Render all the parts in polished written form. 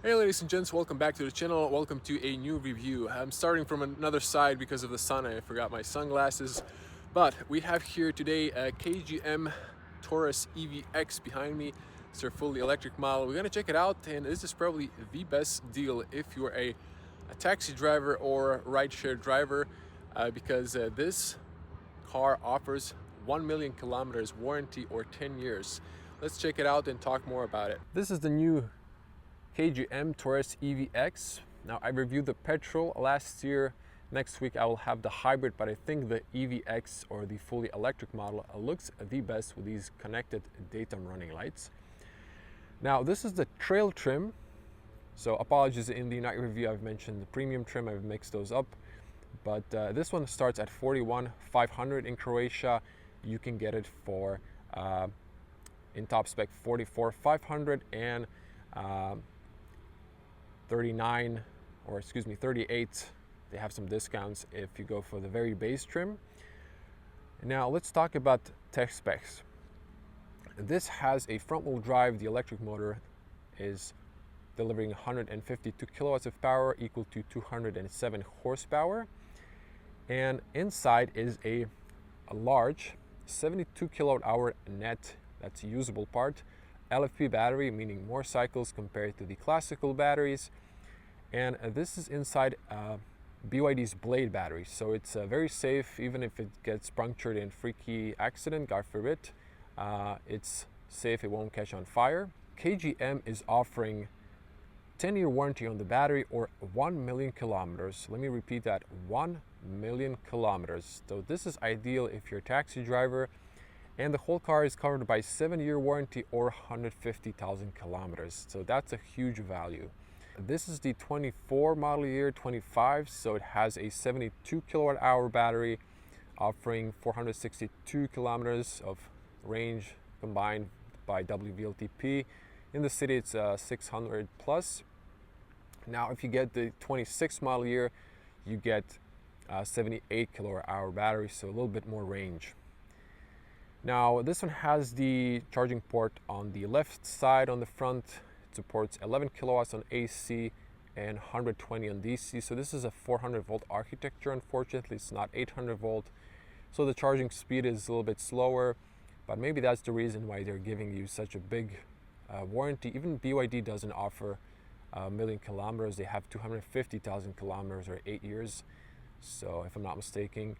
Hey ladies and gents, welcome back to the channel. Welcome to a new review. I'm starting from another side because of the sun. I forgot my sunglasses. But we have here today a KGM Torres EVX behind me. It's their fully electric model. We're gonna check it out, and this is probably the best deal if you're a taxi driver or rideshare driver because this car offers 1 million kilometers warranty or 10 years. Let's check it out and talk more about it. This is the new KGM Torres EVX. Now, I reviewed the petrol last year. Next week I will have the hybrid, but I think the EVX or the fully electric model looks the best with these connected daytime running lights. Now, this is the trail trim. So apologies, in the night review I've mentioned the premium trim. I've mixed those up. But this one starts at 41,500 in Croatia. You can get it for, in top spec, 44,500 and 38. They have some discounts if you go for the very base trim. Now let's talk about tech specs. This has a front wheel drive. The electric motor is delivering 152 kilowatts of power, equal to 207 horsepower. And inside is a large 72 kilowatt hour net, that's a usable part, LFP battery, meaning more cycles compared to the classical batteries. And this is inside BYD's Blade battery, so it's very safe. Even if it gets punctured in freaky accident, God forbid, it's safe, it won't catch on fire. KGM is offering 10-year warranty on the battery or 1 million kilometers. Let me repeat that, 1 million kilometers. So this is ideal if you're a taxi driver, and the whole car is covered by 7-year warranty or 150,000 kilometers. So that's a huge value. This is the 24 model year, 25, so it has a 72 kilowatt hour battery offering 462 kilometers of range combined by WLTP. In the city it's 600 plus. Now if you get the 26 model year, you get 78 kilowatt hour battery, so a little bit more range. Now this one has the charging port on the left side on the front. It supports 11 kilowatts on AC and 120 on DC. So this is a 400 volt architecture. Unfortunately, it's not 800 volt. So the charging speed is a little bit slower, but maybe that's the reason why they're giving you such a big warranty. Even BYD doesn't offer a million kilometers. They have 250,000 kilometers or 8 years. So if I'm not mistaken.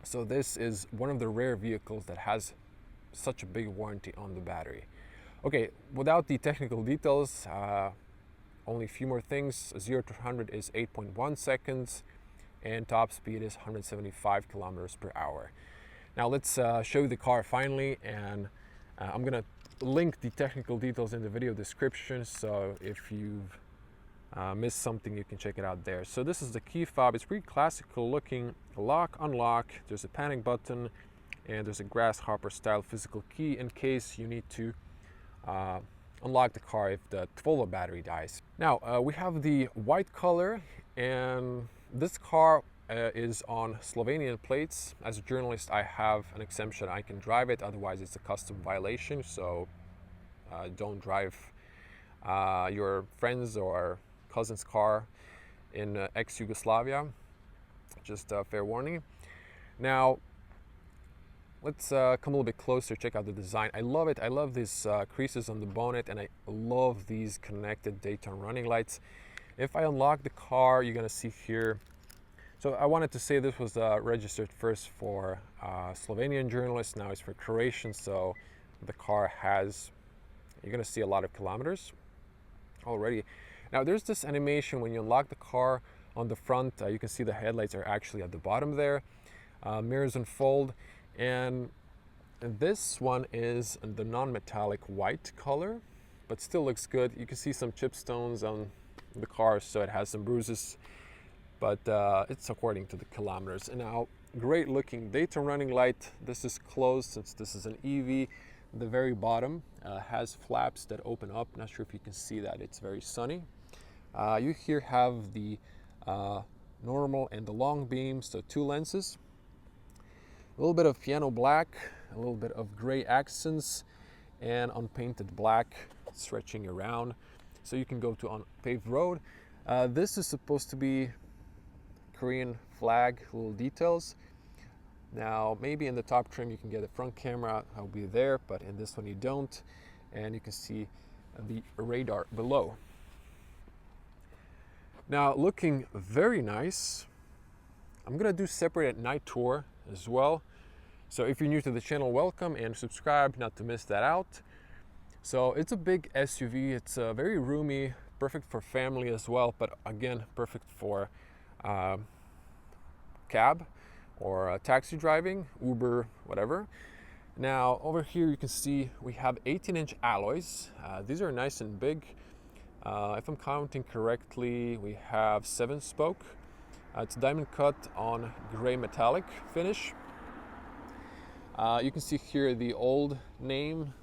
So this is one of the rare vehicles that has such a big warranty on the battery. Okay, without the technical details, only a few more things. 0 to 100 is 8.1 seconds and top speed is 175 kilometers per hour. Now let's show you the car finally, and I'm gonna link the technical details in the video description, so if you've missed something you can check it out there. So this is the key fob. It's pretty classical looking. Lock, unlock, there's a panic button, and there's a grasshopper style physical key in case you need to unlock the car if the 12 battery dies. Now we have the white color, and this car is on Slovenian plates. As a journalist, I have an exemption. I can drive it, otherwise it's a custom violation. So don't drive your friends or cousin's car in ex-Yugoslavia. Just a fair warning. Now let's come a little bit closer, check out the design. I love it. I love these creases on the bonnet, and I love these connected daytime running lights. If I unlock the car, you're gonna see here. So I wanted to say this was registered first for Slovenian journalists, now it's for Croatian, so the car has, you're gonna see a lot of kilometers already. Now there's this animation when you unlock the car on the front. You can see the headlights are actually at the bottom there. Mirrors unfold, and this one is the non-metallic white color, but still looks good. You can see some chipstones on the car, so it has some bruises, but it's according to the kilometers. And now, great looking daytime running light. This is closed since this is an EV. The very bottom has flaps that open up. Not sure if you can see that. It's very sunny. You here have the normal and the long beam, so 2 lenses. A little bit of piano black, a little bit of gray accents, and unpainted black stretching around. so you can go to on paved road. This is supposed to be Korean flag little details. Now maybe in the top trim you can get a front camera, I'll be there, but in this one you don't. And you can see the radar below. Now looking very nice. I'm gonna do separate at night tour as well. So if you're new to the channel, welcome and subscribe not to miss that out. So it's a big SUV, it's very roomy, perfect for family as well, but again, perfect for cab or taxi driving, Uber, whatever. Now over here you can see we have 18-inch alloys. These are nice and big. If I'm counting correctly, we have 7-spoke. It's diamond cut on gray metallic finish. You can see here the old name.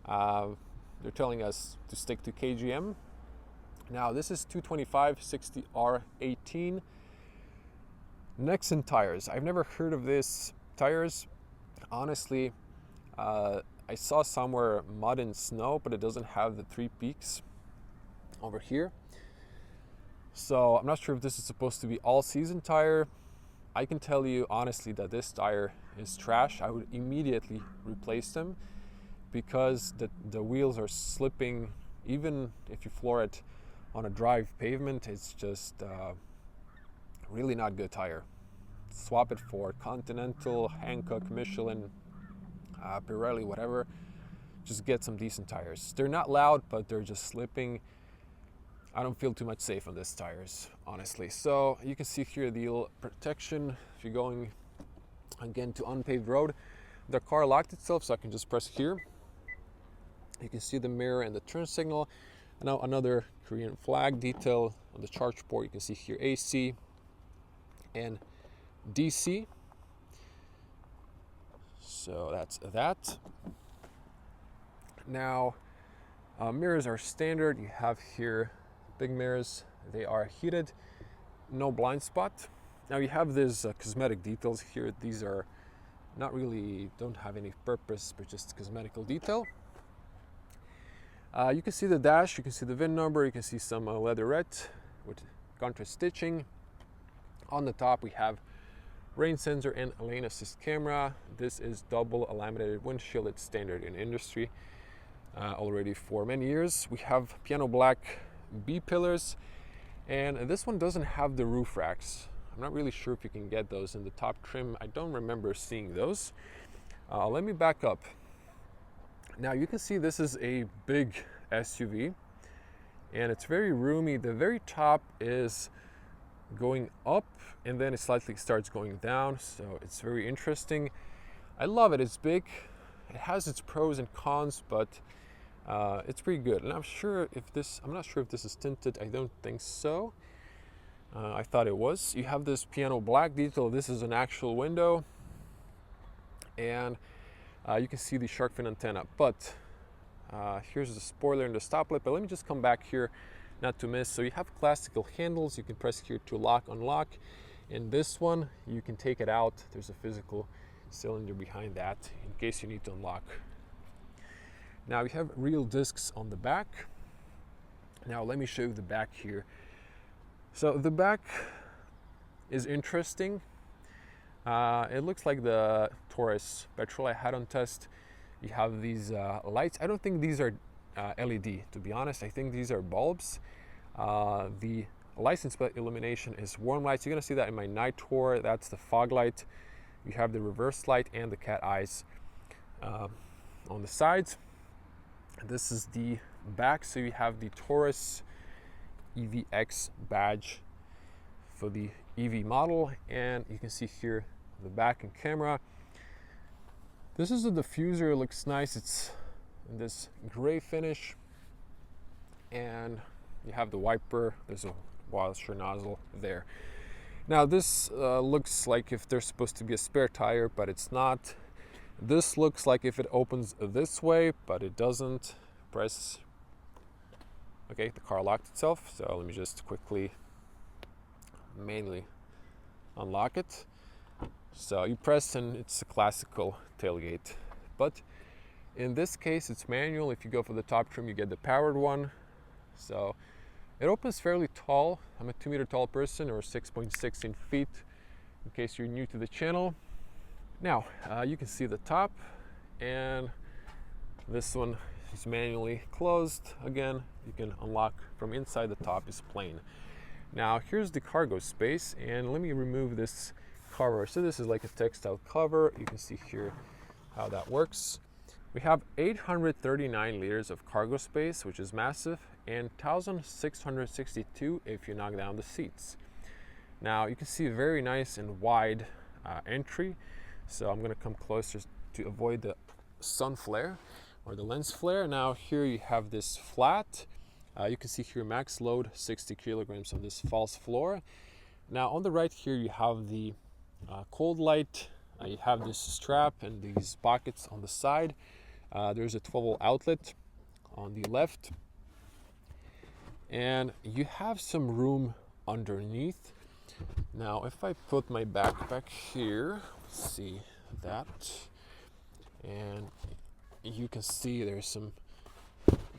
They're telling us to stick to KGM. Now this is 225/60R18. Nexen tires. I've never heard of this tires. Honestly, I saw somewhere mud and snow, but it doesn't have the 3 peaks over here. So I'm not sure if this is supposed to be all-season tire. I can tell you honestly that this tire is trash. I would immediately replace them because the wheels are slipping. Even if you floor it on a drive pavement, it's just really not good tire. Swap it for Continental, Hankook, Michelin, Pirelli, whatever. Just get some decent tires. They're not loud, but they're just slipping. I don't feel too much safe on these tires, honestly. So you can see here the little protection. If you're going again to unpaved road, the car locked itself, so I can just press here. You can see the mirror and the turn signal. Now another Korean flag detail on the charge port. You can see here AC and DC. So that's that. Now mirrors are standard. You have here big mirrors. They are heated, no blind spot. Now you have these cosmetic details here. These are not really, don't have any purpose, but just cosmetical detail. You can see the dash, you can see the VIN number, you can see some leatherette with contrast stitching. On the top we have rain sensor and lane assist camera. This is double laminated windshield. It's standard in industry already for many years. We have piano black B pillars, and this one doesn't have the roof racks. I'm not really sure if you can get those in the top trim. I don't remember seeing those. Let me back up. Now you can see this is a big SUV and it's very roomy. The very top is going up and then it slightly starts going down, so it's very interesting. I love it. It's big. It has its pros and cons, but it's pretty good. And I'm not sure if this is tinted. I don't think so. I thought it was. You have this piano black detail. This is an actual window, and you can see the shark fin antenna. But here's the spoiler and the stoplight. But let me just come back here, not to miss. So you have classical handles. You can press here to lock, unlock. In this one, you can take it out. There's a physical cylinder behind that in case you need to unlock. Now we have real discs on the back. Now let me show you the back here. So the back is interesting. It looks like the Torres petrol I had on test. You have these lights. I don't think these are LED, to be honest. I think these are bulbs. The license plate illumination is warm lights. You're gonna see that in my night tour. That's the fog light. You have the reverse light and the cat eyes on the sides. This is the back. So you have the Torres EVX badge for the EV model, and you can see here the back and camera. This is the diffuser. It looks nice. It's in this gray finish, and you have the wiper. There's a washer nozzle there. Now this looks like if there's supposed to be a spare tire, but it's not. This looks like if it opens this way, but it doesn't. Press. Okay, the car locked itself. So let me just quickly manually unlock it. So you press and it's a classical tailgate. But in this case, it's manual. If you go for the top trim, you get the powered one. So it opens fairly tall. I'm a 2-meter tall person, or 6.16 feet, in case you're new to the channel. Now, you can see the top, and this one is manually closed. Again, you can unlock from inside. The top is plain. Now, here's the cargo space, and let me remove this cover. So this is like a textile cover. You can see here how that works. We have 839 liters of cargo space, which is massive, and 1,662 if you knock down the seats. Now, you can see a very nice and wide entry. So I'm going to come closer to avoid the sun flare or the lens flare. Now, here you have this flat. You can see here max load 60 kilograms on this false floor. Now, on the right here you have the cold light. You have this strap and these pockets on the side. There's a 12-volt outlet on the left, and you have some room underneath. Now, if I put my backpack here, see that, and you can see there's some,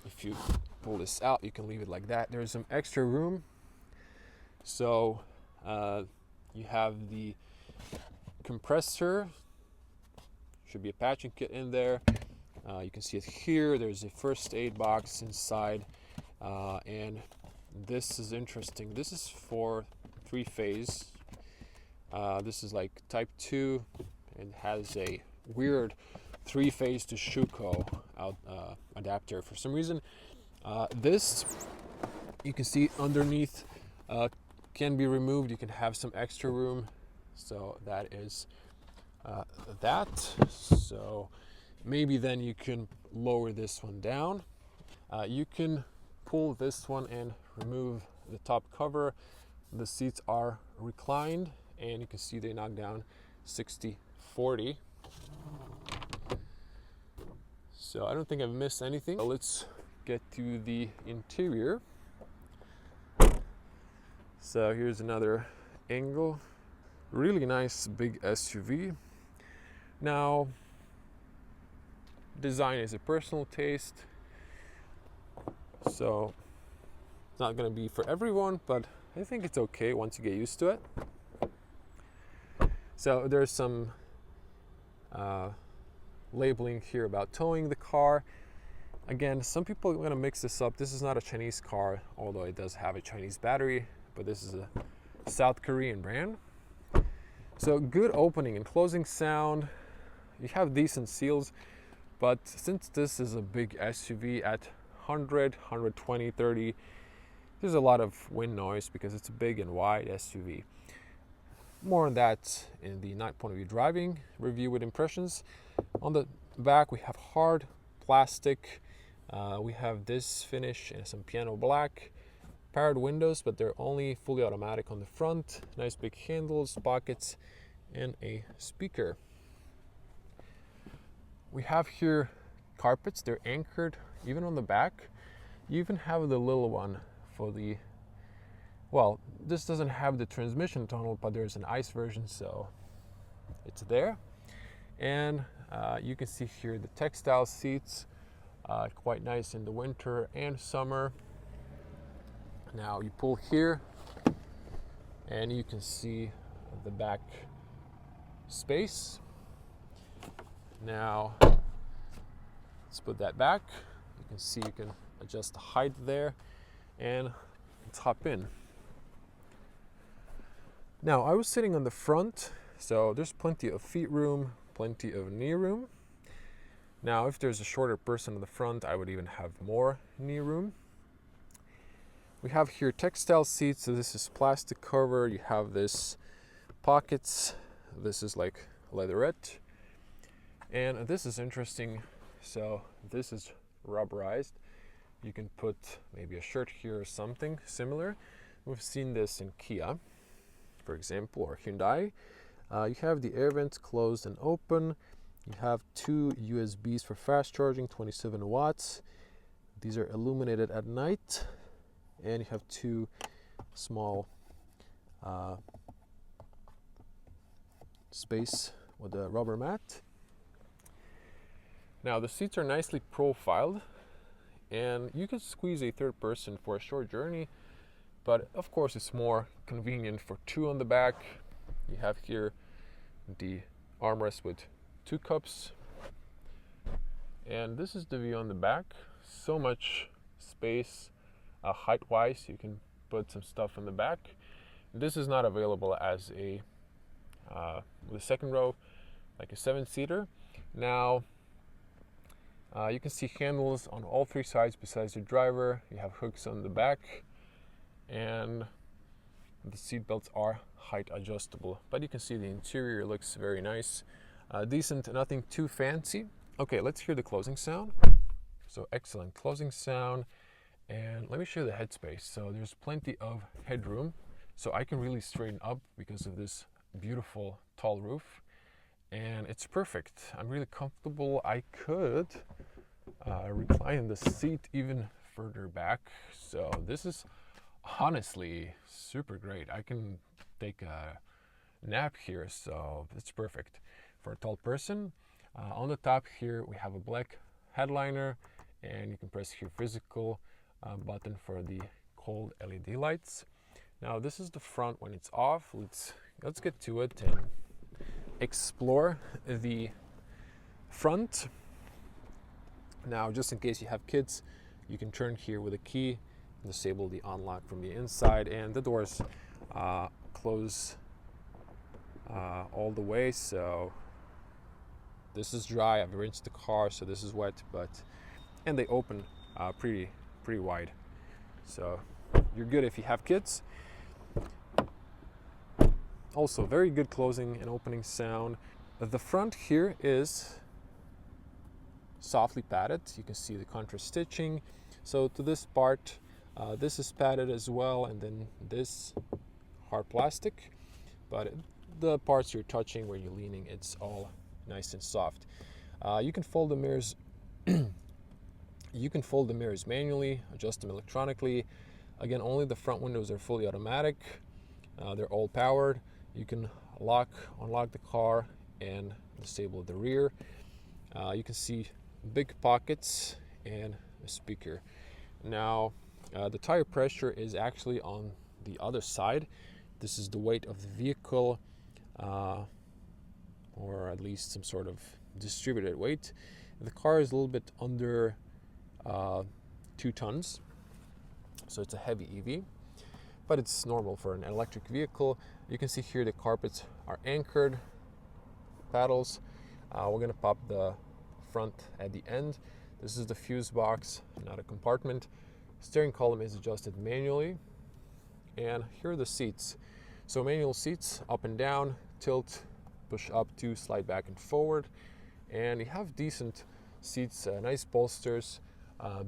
if you pull this out, you can leave it like that. There's some extra room. So you have the compressor, should be a patching kit in there. You can see it here. There's a first aid box inside, and this is interesting. This is for 3-phase. This is like type 2 and has a weird 3-phase to Schuko adapter. For some reason, this, you can see underneath, can be removed. You can have some extra room. So that is that. So maybe then you can lower this one down. You can pull this one and remove the top cover. The seats are reclined, and you can see they knock down 60/40. So I don't think I've missed anything. So let's get to the interior. So here's another angle. Really nice big SUV. Now, design is a personal taste, so it's not going to be for everyone, but I think it's okay once you get used to it. So there's some labeling here about towing the car. Again, some people are going to mix this up. This is not a Chinese car, although it does have a Chinese battery, but this is a South Korean brand. So good opening and closing sound. You have decent seals, but since this is a big SUV at 100, 120, 30, there's a lot of wind noise because it's a big and wide SUV. More on that in the night point of view driving review with impressions. On the back, we have hard plastic. We have this finish and some piano black. Powered windows, but they're only fully automatic on the front. Nice big handles, pockets, and a speaker. We have here carpets. They're anchored even on the back. You even have the little one for the, well, this doesn't have the transmission tunnel, but there's an ICE version, so it's there. And you can see here the textile seats, quite nice in the winter and summer. Now you pull here and you can see the back space. Now let's put that back. You can see you can adjust the height there, and let's hop in. Now I was sitting on the front, so there's plenty of feet room, plenty of knee room. Now if there's a shorter person in the front, I would even have more knee room. We have here textile seats, so this is plastic cover. You have this pockets. This is like leatherette. And this is interesting. So this is rubberized. You can put maybe a shirt here or something similar. We've seen this in Kia, for example, or Hyundai. You have the air vents closed and open. You have 2 USBs for fast charging, 27 watts. These are illuminated at night. And you have 2 small space with a rubber mat. Now the seats are nicely profiled, and you can squeeze a third person for a short journey, but of course it's more convenient for two on the back. You have here the armrest with 2 cups, and this is the view on the back. So much space height wise, you can put some stuff in the back. This is not available as a with a second row, like a 7-seater. Now you can see handles on all 3 sides besides the driver. You have hooks on the back, and the seat belts are height adjustable, but you can see the interior looks very nice. Decent, nothing too fancy. Okay, let's hear the closing sound. So excellent closing sound, and let me show you the headspace. So there's plenty of headroom, so I can really straighten up because of this beautiful tall roof, and it's perfect. I'm really comfortable. I could recline the seat even further back, so this is honestly super great. I can take a nap here, so it's perfect for a tall person. On the top here we have a black headliner, and you can press here physical button for the cold LED lights. Now this is the front when it's off. Let's get to it and explore the front. Now, just in case you have kids, you can turn here with a key, disable the unlock from the inside, and the doors close all the way. So this is dry. I've rinsed the car, so this is wet, and they open pretty wide. So you're good if you have kids. Also, very good closing and opening sound. The front here is softly padded. You can see the contrast stitching. So to this part, this is padded as well, and then this hard plastic. But the parts you're touching where you're leaning, it's all nice and soft. You can fold the mirrors. You can fold the mirrors manually, adjust them electronically. Again, only the front windows are fully automatic. They're all powered. You can unlock the car and disable the rear. You can see big pockets and a speaker. Now, the tire pressure is actually on the other side. This is the weight of the vehicle, or at least some sort of distributed weight. The car is a little bit under 2 tons, so it's a heavy EV, but it's normal for an electric vehicle. You can see here the carpets are anchored, paddles. We're gonna pop the front at the end. This is the fuse box, not a compartment. Steering column is adjusted manually, and here are the seats. So manual seats, up and down, tilt, push up to slide back and forward, and you have decent seats, nice bolsters,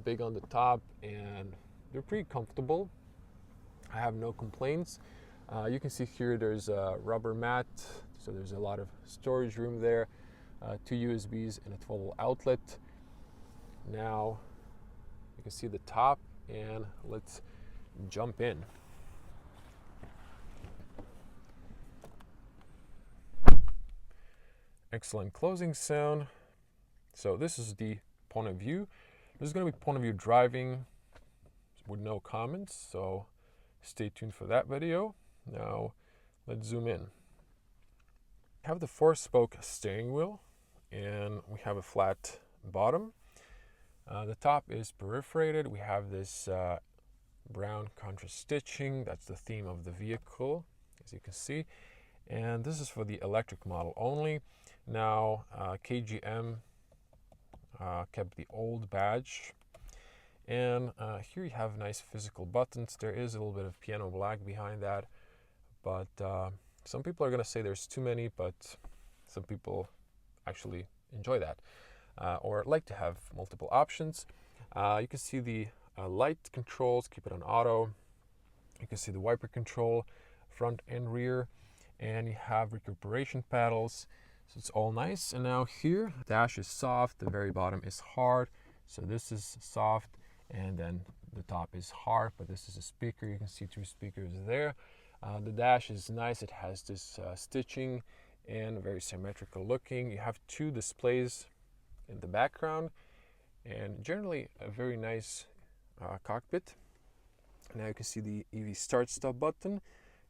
big on the top, and they're pretty comfortable. I have no complaints. You can see here there's a rubber mat, so there's a lot of storage room there, 2 USBs and a 12-volt outlet. Now you can see the top, and let's jump in. Excellent closing sound. So this is the point of view. This is going to be point of view driving with no comments, so stay tuned for that video. Now let's zoom in. We have the 4-spoke steering wheel, and we have a flat bottom. The top is perforated. We have this brown contrast stitching. That's the theme of the vehicle, as you can see. And this is for the electric model only. Now KGM kept the old badge. And here you have nice physical buttons. There is a little bit of piano black behind that, but some people are going to say there's too many, but some people actually enjoy that or like to have multiple options. You can see the light controls, keep it on auto. You can see the wiper control, front and rear, and you have recuperation paddles, so it's all nice. And now here, the dash is soft, the very bottom is hard, so this is soft, and then the top is hard, but this is a speaker. You can see 2 speakers there. The dash is nice. It has this stitching and very symmetrical looking. You have 2 displays in the background, and generally a very nice cockpit. Now you can see the EV start stop button,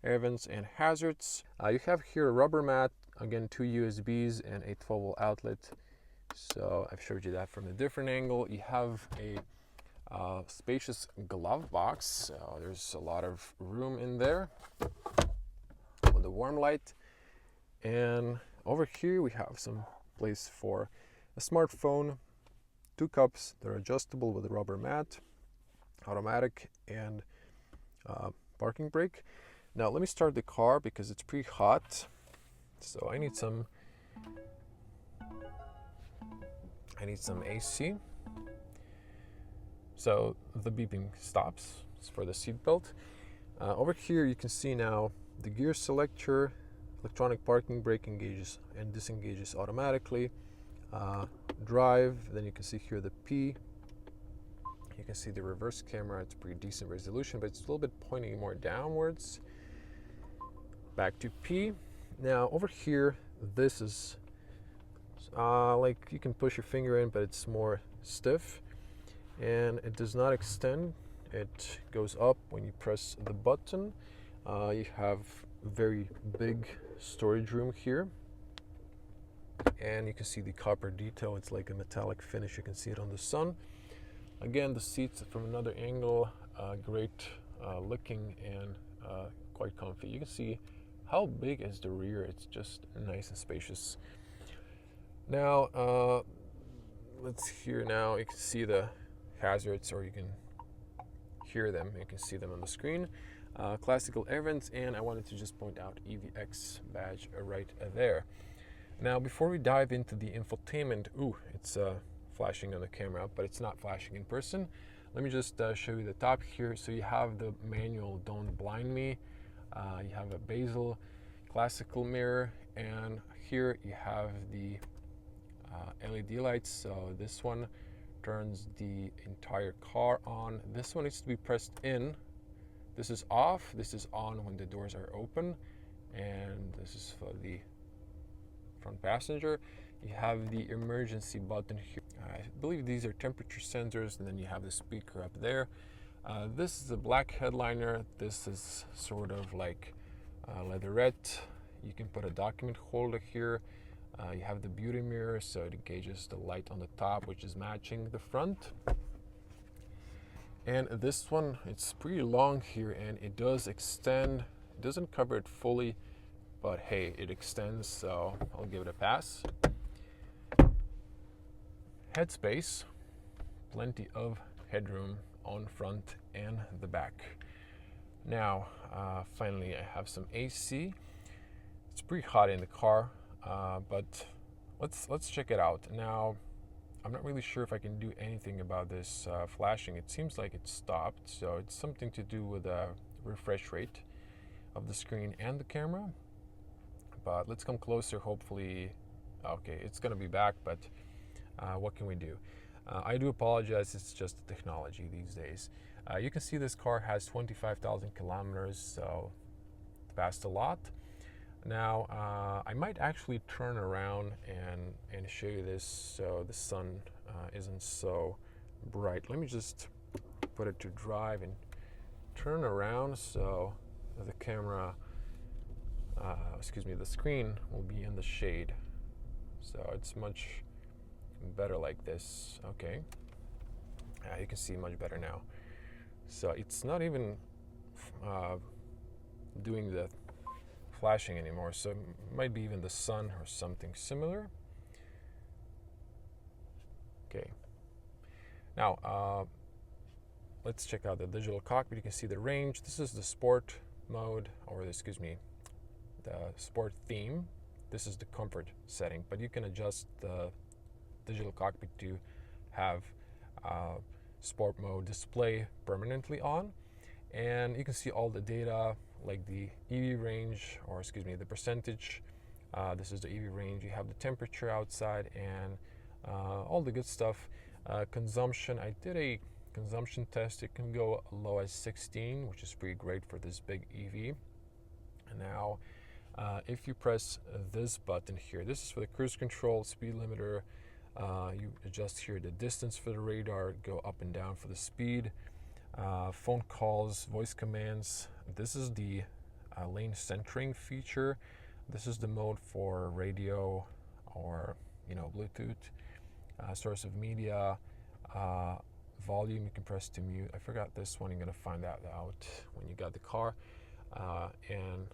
air vents and hazards. You have here a rubber mat, again 2 USBs and a 12-volt outlet. So I've showed you that from a different angle. You have a spacious glove box, so there's a lot of room in there with a warm light. And over here we have some place for a smartphone, 2 cups, they're adjustable with a rubber mat, automatic, and parking brake. Now let me start the car because it's pretty hot, so I need some AC. So the beeping stops. It's for the seat belt. Over here you can see now the gear selector, electronic parking brake engages and disengages automatically. Drive, then you can see here the P. You can see the reverse camera, it's pretty decent resolution, but it's a little bit pointing more downwards. Back to P. Now over here, this is like you can push your finger in, but it's more stiff and it does not extend. It goes up when you press the button. You have very big storage room here, and you can see the copper detail. It's like a metallic finish. You can see it on the sun. Again, the seats from another angle, great looking and quite comfy. You can see how big is the rear. It's just nice and spacious. Now let's hear. Now you can see the hazards, or you can hear them. You can see them on the screen. Classical air vents, and I wanted to just point out EVX badge right there. Now before we dive into the infotainment, it's flashing on the camera, but it's not flashing in person. Let me just show you the top here. So you have the manual Don't Blind Me. You have a bezel classical mirror, and here you have the LED lights. So this one turns the entire car on. This one needs to be pressed in. This is off. This is on when the doors are open, and this is for the front passenger. You have the emergency button here. I believe these are temperature sensors, and then you have the speaker up there. This is a black headliner. This is sort of like leatherette. You can put a document holder here. You have the beauty mirror, so it engages the light on the top, which is matching the front. And this one, it's pretty long here, and it does extend. It doesn't cover it fully, but hey, it extends, so I'll give it a pass. Headspace, plenty of headroom on front and the back. Now, finally, I have some AC. It's pretty hot in the car, but let's check it out. Now, I'm not really sure if I can do anything about this flashing. It seems like it stopped, so it's something to do with the refresh rate of the screen and the camera. But let's come closer. Hopefully, okay, it's gonna be back, but what can we do? I do apologize, it's just the technology these days. You can see this car has 25,000 kilometers, so it passed a lot. Now, I might actually turn around and show you this so the sun isn't so bright. Let me just put it to drive and turn around so the camera, the screen will be in the shade. So it's much better like this. Okay, you can see much better now. So it's not even doing the flashing anymore, so it might be even the sun or something similar. Okay, now let's check out the digital cockpit. You can see the range. This is the sport mode, or the sport theme. This is the comfort setting, but you can adjust the digital cockpit to have sport mode display permanently on, and you can see all the data like the EV range, or the percentage. This is the EV range. You have the temperature outside and all the good stuff. Consumption, I did a consumption test. It can go as low as 16, which is pretty great for this big EV. And now if you press this button here, this is for the cruise control, speed limiter, You adjust here the distance for the radar, go up and down for the speed, phone calls, voice commands. This is the lane centering feature. This is the mode for radio or Bluetooth, source of media, volume. You can press to mute. I forgot this one. You're gonna find that out when you got the car. And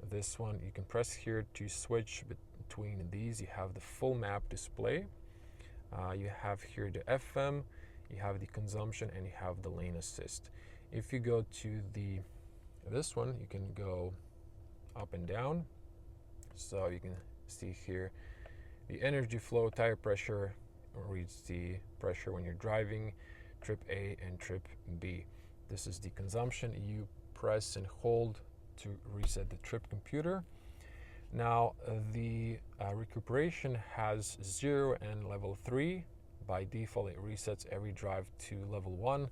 this one you can press here to switch between these. You have the full map display. You have here the FM, you have the consumption, and you have the lane assist. If you go to this one, you can go up and down. So you can see here the energy flow, tire pressure, reads the pressure when you're driving, trip A and trip B. This is the consumption. You press and hold to reset the trip computer. Now the recuperation has 0 and level 3. By default it resets every drive to level 1.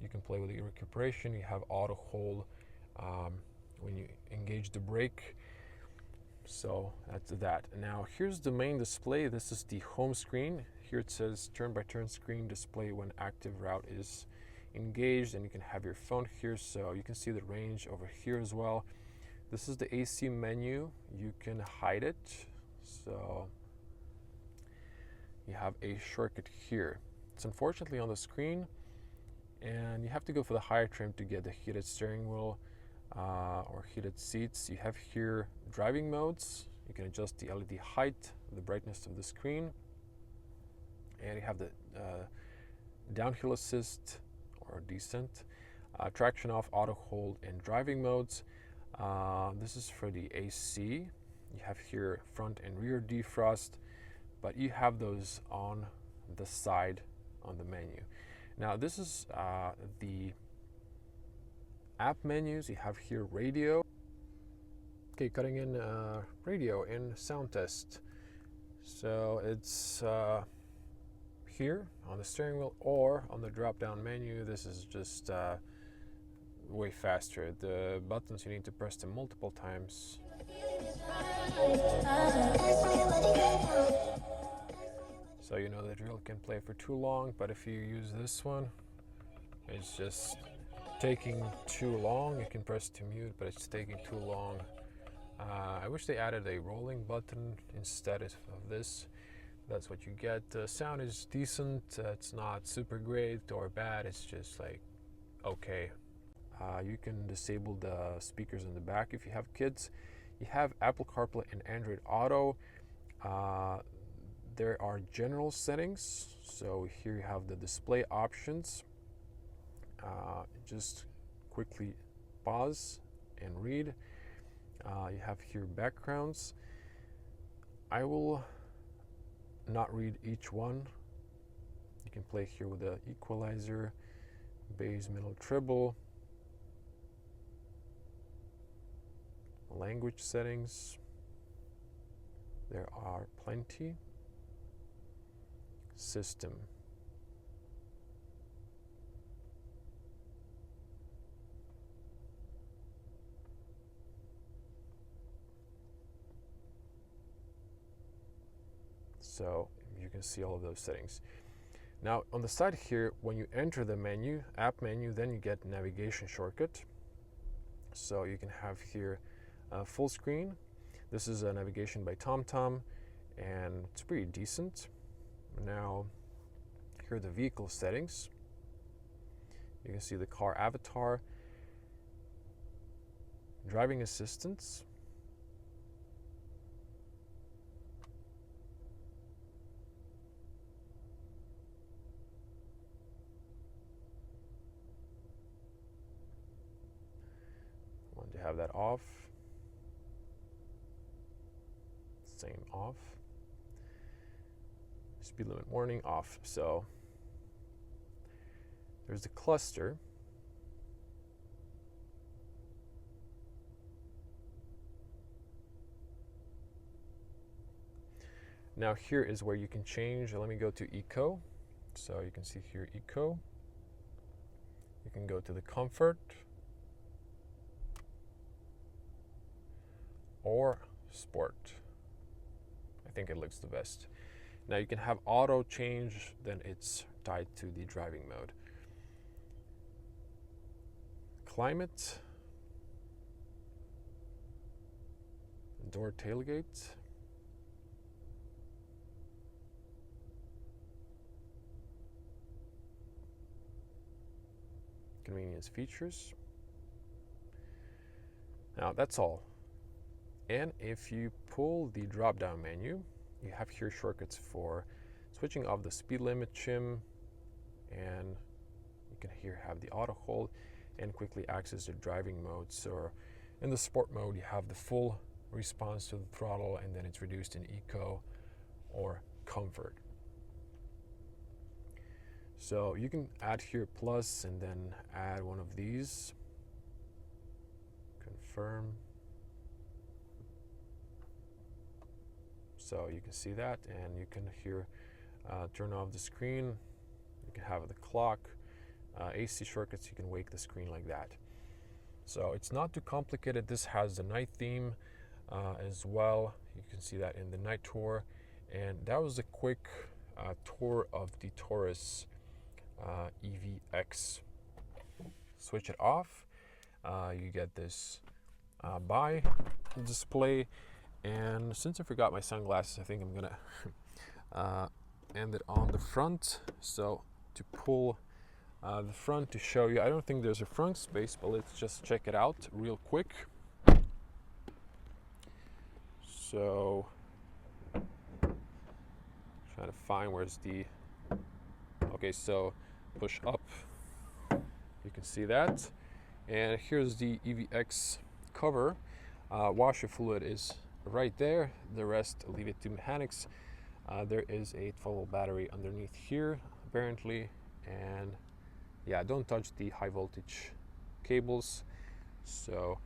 You can play with the recuperation. You have auto hold when you engage the brake. So that's that. Now here's the main display. This is the home screen. Here it says turn-by-turn screen display when active route is engaged, and you can have your phone here, so you can see the range over here as well. This is the AC menu. You can hide it, so you have a shortcut here. It's unfortunately on the screen, and you have to go for the higher trim to get the heated steering wheel or heated seats. You have here driving modes. You can adjust the LED height, the brightness of the screen, and you have the downhill assist or descent, traction off, auto hold, and driving modes. This is for the AC. You have here front and rear defrost, but you have those on the side on the menu. Now this is the app menus. You have here radio. Okay, cutting in radio in sound test. So it's here on the steering wheel or on the drop down menu. This is just way faster. The buttons, you need to press them multiple times. So you know the drill, can play for too long, but if you use this one, it's just taking too long. You can press to mute, but it's taking too long. I wish they added a rolling button instead of this. That's what you get. The sound is decent. It's not super great or bad. It's just like okay. You can disable the speakers in the back if you have kids. You have Apple CarPlay and Android Auto. There are general settings. So here you have the display options. Just quickly pause and read. You have here backgrounds. I will not read each one. You can play here with the equalizer, bass, middle, treble, language settings. There are plenty. System. So you can see all of those settings. Now on the side here, when you enter the menu, app menu, then you get navigation shortcut. So you can have here full screen. This is a navigation by TomTom, and it's pretty decent. Now here are the vehicle settings. You can see the car avatar, driving assistance, want to have that off, same off, speed limit warning off. So there's the cluster. Now here is where you can change. Let me go to Eco. So you can see here Eco. You can go to the Comfort or Sport. I think it looks the best. Now you can have auto change, then it's tied to the driving mode. Climate, door tailgate, convenience features. Now that's all. And if you pull the drop down menu, you have here shortcuts for switching off the speed limit shim, and you can here have the auto hold and quickly access the driving mode. So in the sport mode, you have the full response to the throttle, and then it's reduced in eco or comfort. So you can add here plus and then add one of these. Confirm. So you can see that, and you can here turn off the screen. You can have the clock, AC shortcuts. You can wake the screen like that. So it's not too complicated. This has the night theme as well. You can see that in the night tour. And that was a quick tour of the Torres EVX. Switch it off. You get this buy display. And since I forgot my sunglasses, I think I'm gonna end it on the front. So to pull the front to show you, I don't think there's a front space, but let's just check it out real quick. So trying to find where's the, okay, so push up, you can see that. And here's the EVX cover. Washer fluid is right there, the rest leave it to mechanics. There is a 12-volt battery underneath here apparently, and yeah, don't touch the high voltage cables. So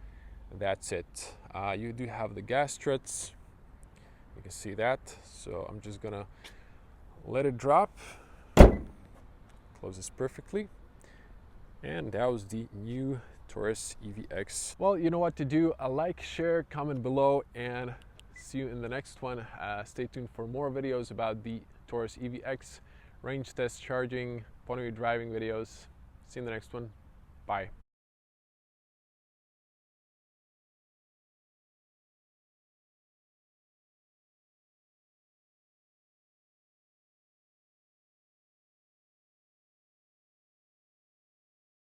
that's it. You do have the gas struts, you can see that. So I'm just gonna let it drop, closes perfectly, and that was the new Torres EVX. Well, you know what to do. Like, share, comment below, and see you in the next one. Stay tuned for more videos about the Torres EVX, range test, charging, point of view driving videos. See you in the next one. Bye.